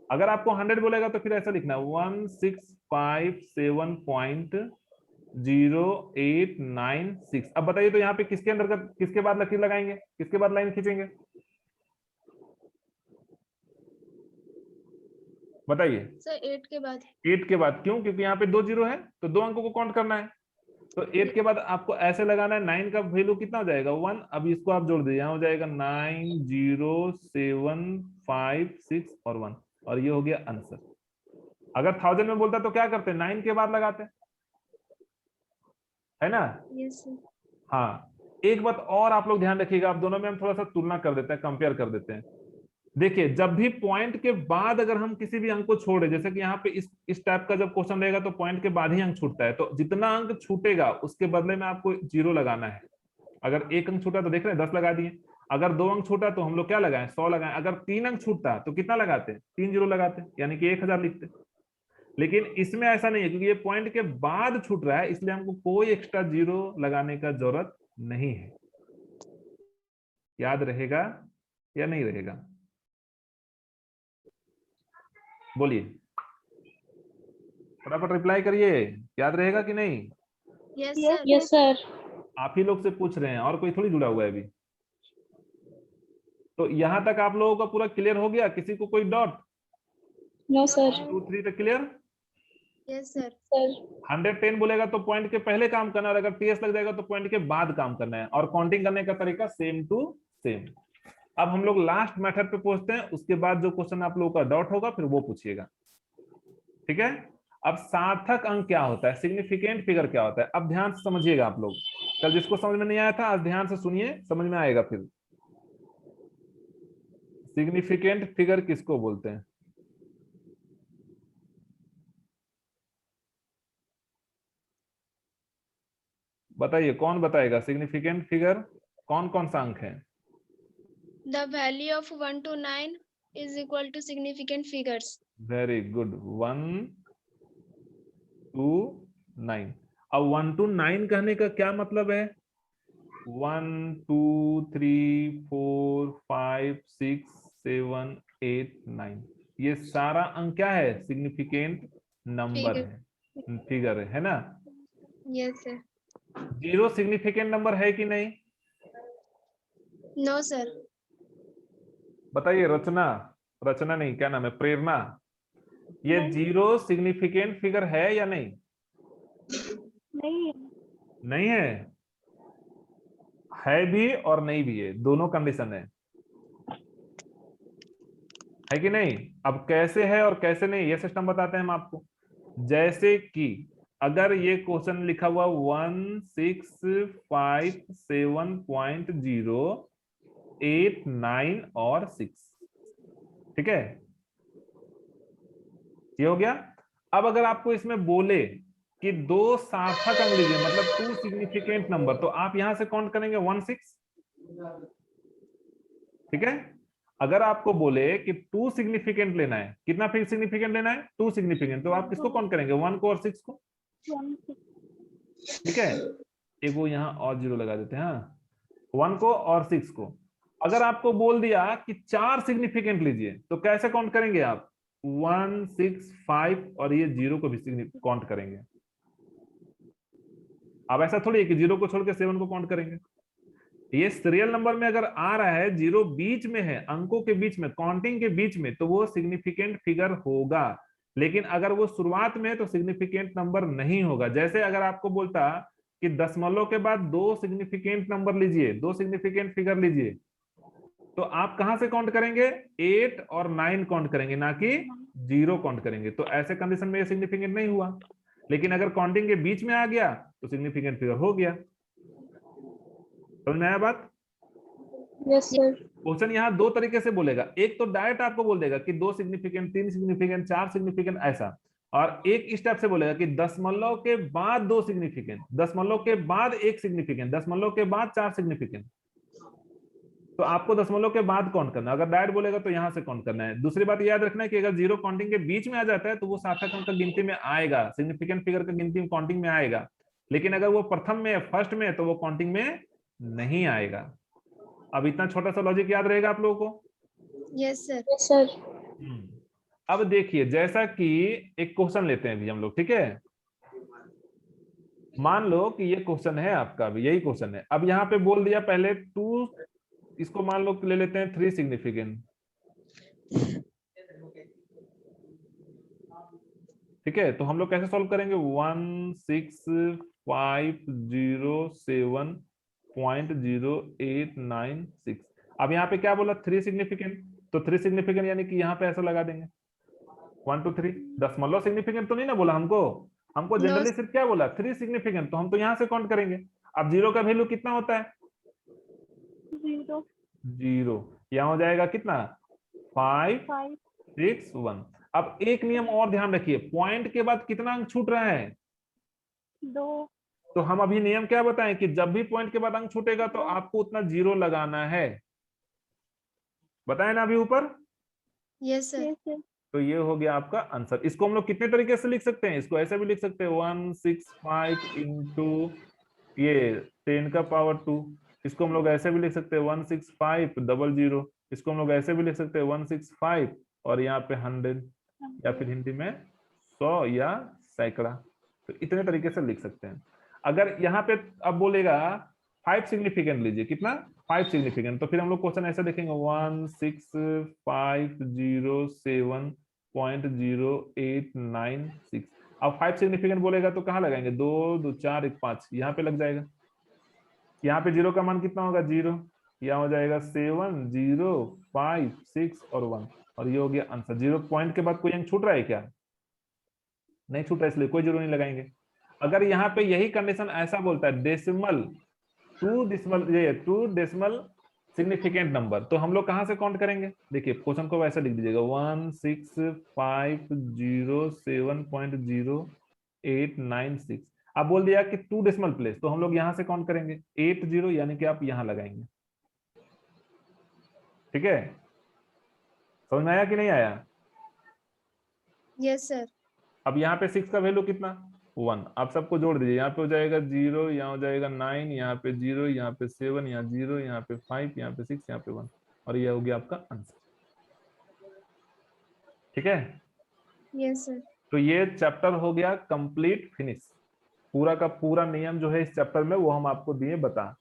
अगर आपको 100 बोलेगा तो फिर ऐसा लिखना है 1657.0896। अब बताइए तो यहाँ पे किसके अंदर का, किसके बाद लकीर लगाएंगे, किसके बाद लाइन खींचेंगे, बताइए। सर 8 के बाद। 8 के बाद, क्यों, क्योंकि यहाँ पे 2 जीरो है तो 2 अंकों को काउंट करना है। तो 8 के बाद आपको ऐसे लगाना है, 9 का वैल्यू कितना हो जाएगा 1। अब इसको आप जोड़ दीजिए, यहाँ हो जाएगा 90756 और 1, और ये हो गया आंसर। अगर 1000 में बोलता तो क्या करते, 9 के बाद लगाते, है ना। Yes, sir. हाँ, एक बात और आप लोग ध्यान रखिएगा, आप दोनों में हम थोड़ा सा तुलना कर देते हैं, कंपेयर कर देते हैं। देखिए जब भी पॉइंट के बाद अगर हम किसी भी अंक को छोड़े, जैसे कि यहाँ पे इस टाइप का जब क्वेश्चन रहेगा तो पॉइंट के बाद ही अंक छूटता है, तो जितना अंक छूटेगा उसके बदले में आपको 0 लगाना है। अगर 1 अंक छूटा तो देख रहे हैं 10 लगा दिए। अगर 2 अंक छूटा तो हम लोग क्या लगाएं, 100 लगाएं। अगर 3 अंक छूटता तो कितना लगाते, 3 जीरो लगाते, यानी कि 1000 लिखते। लेकिन इसमें ऐसा नहीं है, क्योंकि ये पॉइंट के बाद छूट रहा है, इसलिए हमको कोई एक्स्ट्रा जीरो लगाने का जरूरत नहीं है। याद रहेगा या नहीं रहेगा, बोलिए, फटाफट रिप्लाई करिए, याद रहेगा कि नहीं। Yes, sir. Yes sir. आप ही लोग से पूछ रहे हैं, और कोई थोड़ी जुड़ा हुआ है अभी। तो यहां तक आप लोगों का पूरा क्लियर हो गया, किसी को कोई डाउट। No sir. 1 2 3 तक क्लियर। Yes, sir. सर 110 बोलेगा तो पॉइंट के पहले काम करना है, और अगर टीएस लग जाएगा तो पॉइंट के बाद काम करना है, और काउंटिंग करने का तरीका सेम टू सेम। अब हम लोग लास्ट मेथड पे पहुंचते हैं, उसके बाद जो क्वेश्चन आप लोगों का डाउट होगा फिर वो पूछिएगा, ठीक है। अब सार्थक अंक क्या होता है, सिग्निफिकेंट फिगर क्या होता है, अब ध्यान से समझिएगा आप लोग। कल जिसको समझ में नहीं आया था आज ध्यान से सुनिए, समझ में आएगा फिर। सिग्निफिकेंट फिगर किसको बोलते हैं, बताइए, कौन बताएगा। सिग्निफिकेंट फिगर कौन कौन सा अंक है। The value of 1 to 9 is equal to significant figures. Very good, 1 to 9। अब 1 to 9 कहने का क्या मतलब है, 1 2 3 4 5 6 7 8 9, ये सारा अंक क्या है, सिग्निफिकेंट नंबर Figure. है, फिगर है ना। Yes, sir. 0 सिग्निफिकेंट नंबर है कि नहीं, No, sir. बताइए। रचना, रचना नहीं, क्या नाम है, प्रेरणा, ये 0 सिग्निफिकेंट फिगर है या नहीं, नहीं नहीं है भी और नहीं भी है, दोनों कंडीशन है कि नहीं। अब कैसे है और कैसे नहीं ये सिस्टम बताते हैं हम आपको। जैसे कि अगर ये क्वेश्चन लिखा हुआ 1657.089 और 6, ठीक है, ये हो गया। अब अगर आपको इसमें बोले कि 2 सार्थक अंक लीजिए, मतलब 2 सिग्निफिकेंट नंबर, तो आप यहां से काउंट करेंगे 1 6, ठीक है। अगर आपको बोले कि 2 सिग्निफिकेंट लेना है, कितना फिर सिग्निफिकेंट लेना है, 2 सिग्निफिकेंट, तो आप किसको काउंट करेंगे, 1 को और 6 को, ठीक है। एक वो यहाँ और 0 लगा देते हैं, हाँ, 1 को और 6 को। अगर आपको बोल दिया कि 4 सिग्निफिकेंट लीजिए, तो कैसे काउंट करेंगे आप, 1 6 5 और ये 0 को भी काउंट करेंगे। अब ऐसा थोड़ी है कि 0 को छोड़ के 7 को काउंट करेंगे। ये सीरियल नंबर में अगर आ रहा है, जीरो बीच में है, अंकों के बीच में, काउंटिंग के बीच में, तो वो सिग्निफिकेंट फिगर होगा। लेकिन अगर वो शुरुआत में है तो सिग्निफिकेंट नंबर नहीं होगा। जैसे अगर आपको बोलता कि दशमलव के बाद दो सिग्निफिकेंट नंबर लीजिए, दो सिग्निफिकेंट फिगर लीजिए, तो आप कहां से काउंट करेंगे? 8 और 9 काउंट करेंगे, ना कि 0 काउंट करेंगे। तो ऐसे कंडीशन में ये सिग्निफिकेंट नहीं हुआ। लेकिन अगर काउंटिंग के बीच में आ गया तो सिग्निफिकेंट फिगर हो गया। समझ में आया बात? Yes sir. क्वेश्चन यहाँ दो तरीके से बोलेगा। एक तो डायरेक्ट आपको बोल देगा कि दो सिग्निफिकेंट, तीन सिग्निफिकेंट, चार सिग्निफिकेंट, ऐसा। और एक स्टेप से बोलेगा कि दशमलव के बाद दो सिग्निफिकेंट, दशमलव के बाद एक सिग्निफिकेंट, दशमलव के बाद चार सिग्निफिकेंट। तो आपको दशमलव के बाद काउंट करना है। अगर डायरेक्ट बोलेगा तो यहाँ से काउंट करना है। दूसरी बात याद रखना है कि अगर जीरो काउंटिंग के बीच में आ जाता है तो वो सार्थक अंक का गिनती में आएगा, सिग्निफिकेंट फिगर का गिनती में, काउंटिंग में आएगा। लेकिन अगर वो प्रथम में, फर्स्ट में, तो वो काउंटिंग में नहीं आएगा। अब इतना छोटा सा लॉजिक याद रहेगा आप लोगों को? Yes sir. Yes sir. अब देखिए, जैसा कि एक क्वेश्चन लेते हैं अभी हम लोग, ठीक है? मान लो कि ये क्वेश्चन है आपका, भी यही क्वेश्चन है। अब यहाँ पे बोल दिया पहले टू, इसको मान लो ले लेते हैं थ्री सिग्निफिकेंट, ठीक है? तो हम लोग कैसे सॉल्व करेंगे? 16507.0896। अब यहाँ पे क्या बोला? थ्री सिग्निफिकेंट, तो थ्री सिग्निफिकेंट यानी कि यहाँ पे ऐसा लगा देंगे 1 2 3। दशमलव सिग्निफिकेंट तो नहीं ना बोला हमको, हमको No, जनरली सिर्फ क्या बोला? Three significant. तो हम तो यहाँ से काउंट करेंगे। अब जीरो का वैल्यू कितना होता है? 0 जीरो। यहाँ हो जाएगा कितना? 5 5 6 1। अब एक नियम और ध्यान रखिए, पॉइंट के बाद कितना अंक छूट रहा है? 2 तो हम अभी नियम क्या बताएं कि जब भी पॉइंट के बाद अंक छूटेगा तो आपको उतना जीरो लगाना है। बताए ना अभी ऊपर? Yes sir. Yes sir. तो ये हो गया आपका आंसर। इसको हम लोग कितने तरीके से लिख सकते हैं? इसको ऐसे भी लिख सकते हैं 165 इंटू ये 10 का पावर 2। इसको हम लोग ऐसे भी लिख सकते हैं 16500। इसको हम लोग ऐसे भी लिख सकते हैं 165 और यहाँ पे 100, या फिर हिंदी में 100 या सैकड़ा। तो इतने तरीके से लिख सकते हैं। अगर यहाँ पे अब बोलेगा 5 सिग्निफिकेंट लीजिए, कितना? 5 सिग्निफिकेंट। तो फिर हम लोग क्वेश्चन ऐसे देखेंगे 16507.0896। अब 5 सिग्निफिकेंट बोलेगा तो कहाँ लगाएंगे? 2 2 4 1 5, यहाँ पे लग जाएगा। यहाँ पे जीरो का मान कितना होगा? जीरो। यहाँ हो जाएगा 7 0 5 6 और 1, और ये हो गया आंसर। जीरो पॉइंट के बाद कोई अंक छूट रहा है क्या? नहीं छूट रहा है, इसलिए कोई जीरो नहीं लगाएंगे। अगर यहाँ पे यही कंडीशन ऐसा बोलता है decimal, two decimal significant number, तो हम लोग कहां से काउंट करेंगे? देखिए क्वेश्चन को वैसे लिख दीजिएगा 16507.0896। आप बोल दिया कि टू डेसिमल प्लेस, तो हम लोग यहां से काउंट करेंगे 80, यानी कि आप यहां लगाएंगे। ठीक है? समझ में आया कि नहीं आया? Yes sir. अब यहाँ पे 6 का वैल्यू कितना? 1। आप सबको जोड़ दीजिए, यहाँ पे हो जाएगा 0, यहाँ हो जाएगा 9, यहाँ पे 0, यहाँ पे 7, यहाँ 0, यहाँ पे 5, यहाँ पे 6, यहाँ पे 1, और ये हो गया आपका आंसर। ठीक है? Yes sir. तो ये चैप्टर हो गया कंप्लीट फिनिश। पूरा का पूरा नियम जो है इस चैप्टर में वो हम आपको दिए बता।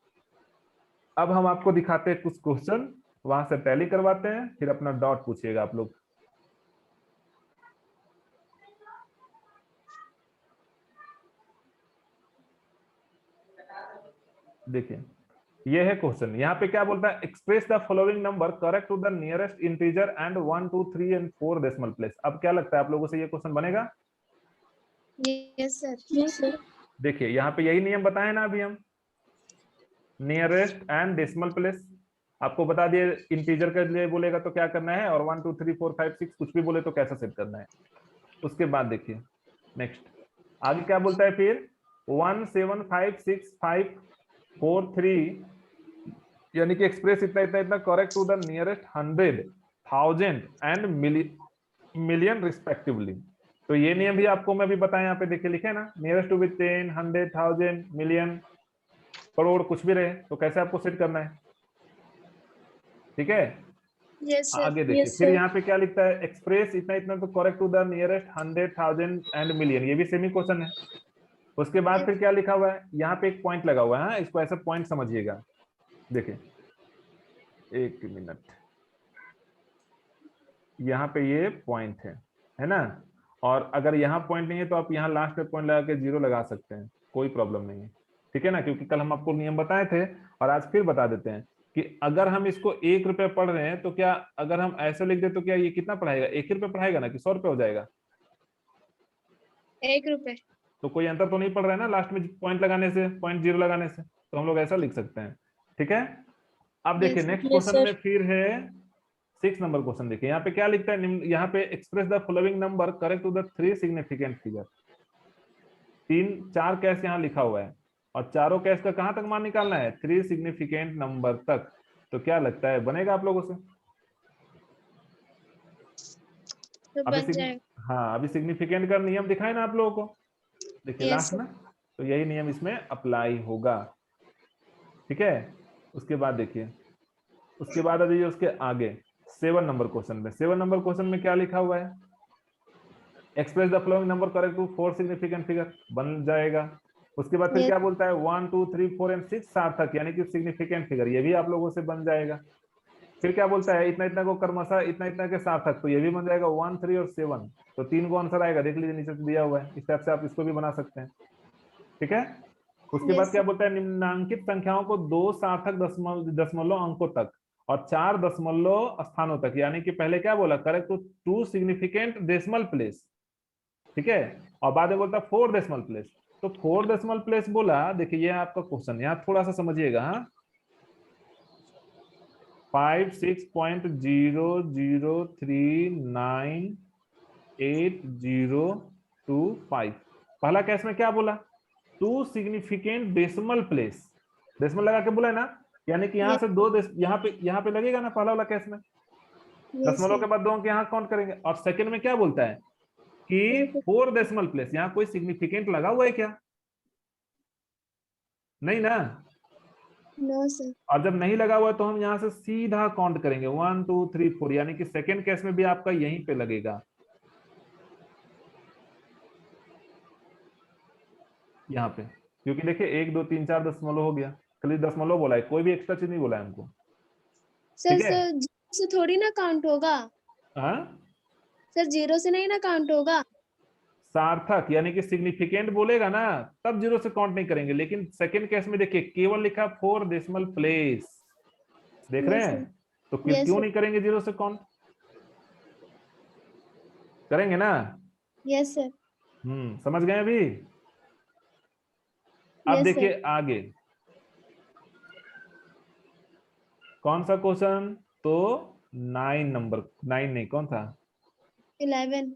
अब हम आपको दिखाते हैं कुछ क्वेश्चन, वहां से टैली करवाते हैं, फिर अपना डॉट पूछिएगा आप लोग। देखिए ये है क्वेश्चन। यहाँ पे क्या बोलता है? Express the following number correct to the nearest integer and 1 2 3 and 4 decimal place. अब क्या लगता है आप लोगों से ये क्वेश्चन बनेगा? Yes sir. Yes sir. देखिए यहाँ पे यही नियम बताए ना अभी हम, नियरेस्ट एंड डेसिमल प्लेस। आपको बता दिए इंटीजर के लिए बोलेगा तो क्या करना है, और 1 2 3 4 5 6 कुछ भी बोले तो कैसा सेट करना है। उसके बाद देखिए नेक्स्ट आगे क्या बोलता है फिर, 1756543, यानी कि एक्सप्रेस इतना इतना इतना correct to the nearest 100, 1000 and million respectively. तो ये नियम भी आपको मैं भी बताया, यहाँ पे देखिए लिखे ना, nearest to be 10 100 1000 million crore कुछ भी रहे, तो कैसे आपको सेट करना है। ठीक है? Yes sir. आगे देखिए Yes, फिर sir. यहाँ पे क्या लिखता है, एक्सप्रेस इतना इतना तो correct to the nearest 100 1000 and million, ये भी सेमी क्वेश्चन है। उसके बाद फिर क्या लिखा हुआ है, यहाँ पे एक पॉइंट लगा हुआ है, इसको ऐसा पॉइंट समझिएगा। देखिए, एक मिनट, यहाँ पे ये पॉइंट है ना, और अगर यहाँ पॉइंट नहीं है तो आप यहाँ लास्ट में पॉइंट लगा के 0 लगा सकते हैं, कोई प्रॉब्लम नहीं है, ठीक है ना, क्योंकि कल हम आपको नियम बताए थे और आज फिर बता देते हैं कि अगर हम इसको 1 रुपए पढ़ रहे हैं तो क्या अगर हम ऐसे लिख दे तो क्या ये कितना पढ़ाएगा, 1 रुपए पढ़ाएगा ना कि 100 रुपए हो जाएगा? 1 रुपए। तो कोई अंतर तो नहीं पड़ रहा है ना लास्ट में पॉइंट लगाने से, पॉइंट 0 लगाने से, तो हम लोग ऐसा लिख सकते हैं, ठीक है। अब देखिए Yes, next yes, question sir. में फिर है 6 नंबर क्वेश्चन। देखिए यहाँ पे क्या लिखता है, यहाँ पे express the following number correct to the 3 significant figure. 4 कैश यहाँ लिखा हुआ है और चारों कैश का कहां तक मान निकालना है, 3 सिग्निफिकेंट नंबर तक। तो क्या लगता है बनेगा आप लोगों से? तो अभी बन जाएगा। हाँ, अभी सिग्निफिकेंट का नियम दिखाए ना आप लोगों को, देखिए Yes, लास्ट sir. में, तो यही नियम इसमें अप्लाई होगा, ठीक है। उसके बाद देखिए, उसके बाद अभी उसके आगे 7 नंबर क्वेश्चन में, 7 नंबर क्वेश्चन में क्या लिखा हुआ है, express the following number correct to 4 significant figure, बन जाएगा। उसके बाद फिर Yes. क्या बोलता है, 1 2 3 4 एंड 6 सार्थक यानी कि सिग्निफिकेंट फिगर, ये भी आप लोगों से बन जाएगा। फिर क्या बोलता है, इतना इतना को क्रमशः इतना इतना के सार्थक, तो ये भी बन जाएगा 1 3 और 7, तो 3 को आंसर आएगा, देख लीजिए नीचे दिया हुआ है, इस टाइप से आप इसको भी बना सकते हैं, ठीक है। उसके बाद Yes, क्या sir. बोलता है, निम्नांकित संख्याओं को 2 सार्थक दशमलव अंकों तक और 4 दशमलव स्थानों तक, यानी कि पहले क्या बोला, correct to 2 significant decimal place, ठीक है, और बाद में बोलता 4 डेसिमल प्लेस। तो 4 डेसिमल प्लेस बोला, देखिए ये आपका क्वेश्चन, यहाँ थोड़ा सा समझिएगा, हाँ 56.0039802 पहला केस में क्या बोला, 2 सिग्निफिकेंट डेसिमल प्लेस, डेसिमल लगा के बोला है ना, यानी कि यहाँ Yes. से 2 यहाँ पे लगेगा ना पहला वाला केस में, Yes, दशमलव sir. के बाद 2 अंक यहाँ काउंट करेंगे। और सेकंड में क्या बोलता है कि 4 डेसिमल प्लेस, यहाँ कोई सिग्निफिकेंट लगा हुआ है क्या, नहीं ना, No, sir. और जब नहीं लगा हुआ है तो हम यहाँ से सीधा काउंट करेंगे 1 2 3 4, यानी कि सेकंड केस में भी आपका यहीं पे लगेगा, यहाँ पे, क्योंकि देखिए 1 2 3 4 दशमलव हो गया, खाली दशमलव बोला है, कोई भी एक्स्ट्रा चीज नहीं बोला है हमको, सर ठीक है। सर जीरो से थोड़ी ना काउंट होगा। हाँ, सर जीरो से नहीं ना काउंट होगा। सार्थक यानी कि सिग्निफिकेंट बोलेगा ना तब 0 से काउंट नहीं करेंगे, लेकिन सेकंड केस में देखिए केवल लिखा 4 डेसिमल प्लेस, देख रहे Yes, हैं, sir. तो फिर Yes, क्यों sir. नहीं करेंगे 0 से काउंट, करेंगे ना। Yes, sir. समझ गए अभी। अब Yes, sir. देखिए आगे कौन सा क्वेश्चन, तो 9 नंबर, 9 नहीं, कौन था, 11.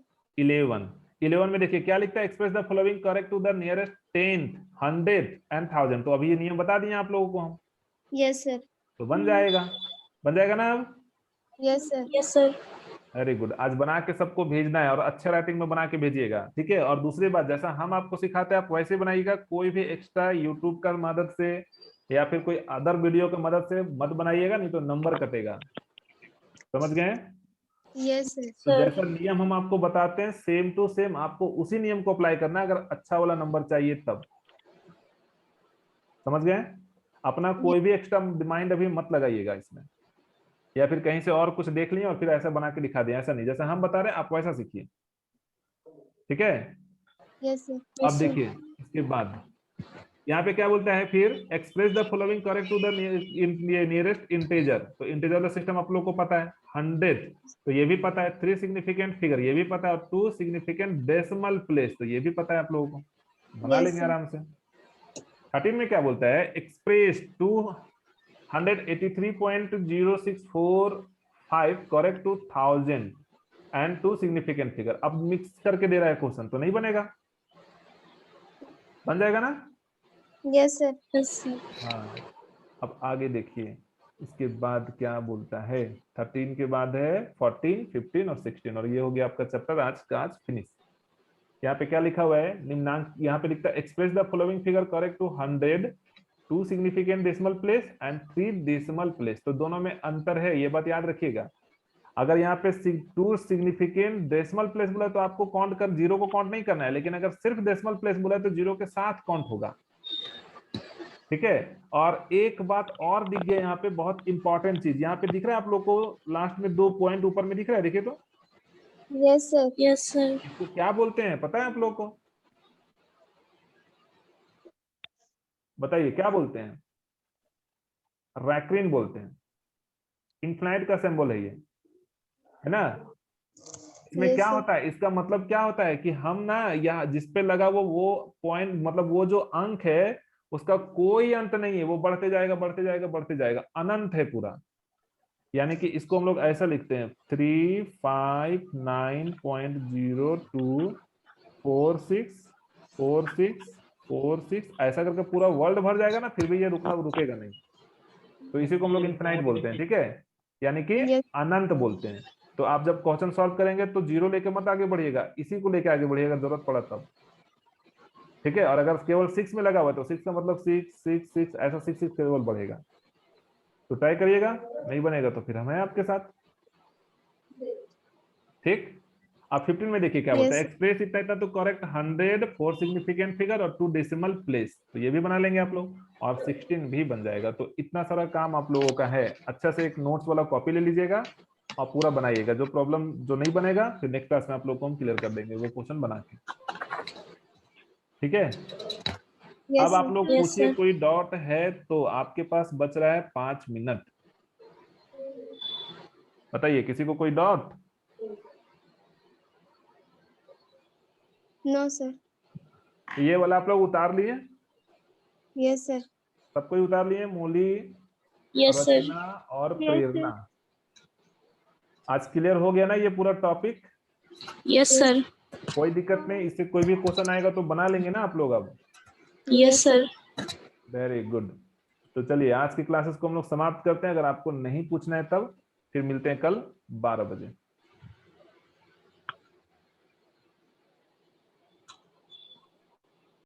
11 में देखिए क्या लिखता है, express the following correct to the nearest 10th 100th and 1000। तो अभी ये नियम बता दिए आप लोगों को हम, Yes, sir. तो बन जाएगा ना अब। Yes, sir. Yes, sir. Very good, आज बना के सबको भेजना है और अच्छे राइटिंग में बना के भेजिएगा, ठीक है। और दूसरी बात, जैसा हम आपको सिखाते हैं आप वैसे बनाइएगा, कोई भी एक्स्ट्रा यूट्यूब का मदद से या फिर कोई अदर वीडियो की मदद से मत बनाइएगा, नहीं तो नंबर कटेगा, समझ गए। Yes, sir. तो Sir. जैसा नियम हम आपको बताते हैं सेम टू सेम आपको उसी नियम को अप्लाई करना है, अगर अच्छा वाला नंबर चाहिए तब, समझ गए। अपना कोई भी एक्स्ट्रा माइंड अभी मत लगाइएगा इसमें, या फिर कहीं से और कुछ देख लिए और फिर ऐसा बना के दिखा दें, ऐसा नहीं, जैसा हम बता रहे हैं आप वैसा सीखिए, ठीक है। Yes, sir. अब देखिए इसके बाद यहाँ पे क्या बोलता है, फिर express the following correct to the nearest integer. तो इंटीजर का सिस्टम आप लोग को पता है, 100, तो ये भी पता है, 3 सिग्निफिकेंट फिगर ये भी पता है, और 2 सिग्निफिकेंट डेसिमल प्लेस तो ये भी पता है आप लोगों को, बना Yes, लेंगे sir. आराम से। 13 में क्या बोलता है, express 283.0645 correct to 1000 and 2 significant figure. अब मिक्स करके दे रहा है क्वेश्चन, तो नहीं बनेगा, बन जाएगा ना। Yes, sir. Yes, sir. हाँ, अब आगे देखिए इसके बाद क्या बोलता है, 13 के बाद है 14 15 और 16, और ये हो गया आपका चैप्टर आज का, आज फिनिश। यहाँ पे क्या लिखा हुआ है, निम्नांक, यहाँ पे लिखता है express the following figure correct to 100 2 significant decimal place and 3 decimal place. तो दोनों में अंतर है, ये बात याद रखिएगा। अगर यहाँ पे 2 सिग्निफिकेंट डेसिमल प्लेस बोला तो आपको काउंट कर 0 को काउंट नहीं करना है, लेकिन अगर सिर्फ डेसिमल प्लेस बोला तो 0 के साथ काउंट होगा, ठीक है। और एक बात और दिख गया यहाँ पे, बहुत इंपॉर्टेंट चीज यहाँ पे दिख रहा है आप लोग को, लास्ट में 2 पॉइंट ऊपर में दिख रहा है, देखिए तो। Yes sir. Yes sir. इसको क्या बोलते हैं पता है आप लोग को? बताइए क्या बोलते हैं? रैक्रीन बोलते हैं। इन्फिनाइट का सिंबल है ये, है ना। इसमें Yes, क्या sir. होता है, इसका मतलब क्या होता है कि हम ना यहाँ जिस पे लगा वो पॉइंट, मतलब वो जो अंक है उसका कोई अंत नहीं है, वो बढ़ते जाएगा बढ़ते जाएगा बढ़ते जाएगा, अनंत है पूरा। यानी कि इसको हम लोग ऐसा लिखते हैं 359.026464646, ऐसा करके पूरा वर्ल्ड भर जाएगा ना, फिर भी ये रुकेगा नहीं। तो इसी को हम लोग इन्फिनाइट बोलते हैं, ठीक है, यानी कि Yes. अनंत बोलते हैं। तो आप जब क्वेश्चन सॉल्व करेंगे तो जीरो लेके मत आगे बढ़िएगा, इसी को लेके आगे बढ़िएगा, जरूरत पड़ा तब, ठीक है। और अगर केवल 6 में लगा हुआ तो 6 का मतलब 6 ऐसा 6 केवल बढ़ेगा। तो ट्राई करिएगा, नहीं बनेगा तो फिर हम हैं आपके साथ, ठीक। अब 15 में देखिए क्या बोलता है, Yes. एक्सप्रेस इतना इतना तो करेक्ट 100 4 सिग्निफिकेंट फिगर और 2 डेसिमल प्लेस, तो ये भी बना लेंगे आप लोग, और 16 भी बन जाएगा। तो इतना सारा काम आप लोगों का है। अच्छा से एक नोट्स वाला कॉपी ले लीजिएगा और पूरा बनाइएगा। जो प्रॉब्लम जो नहीं बनेगा फिर नेक्स्ट क्लास में आप लोग को हम क्लियर कर देंगे वो क्वेश्चन बना के, ठीक है। Yes, अब आप sir. लोग Yes, पूछिए, sir. कोई डाउट है तो? आपके पास बच रहा है 5 मिनट, बताइए किसी को कोई डाउट? No, sir. ये वाला आप लोग उतार लिए? Yes, sir. सब कोई उतार लिए? मूली, Yes, sir. रचना और Yes, प्रेरणा, आज क्लियर हो गया ना ये पूरा टॉपिक? Yes, sir. कोई दिक्कत नहीं, इससे कोई भी क्वेश्चन आएगा तो बना लेंगे ना आप लोग अब? Yes, sir. Very good. तो चलिए आज की क्लासेस को हम लोग समाप्त करते हैं। अगर आपको नहीं पूछना है तब फिर मिलते हैं कल 12 बजे।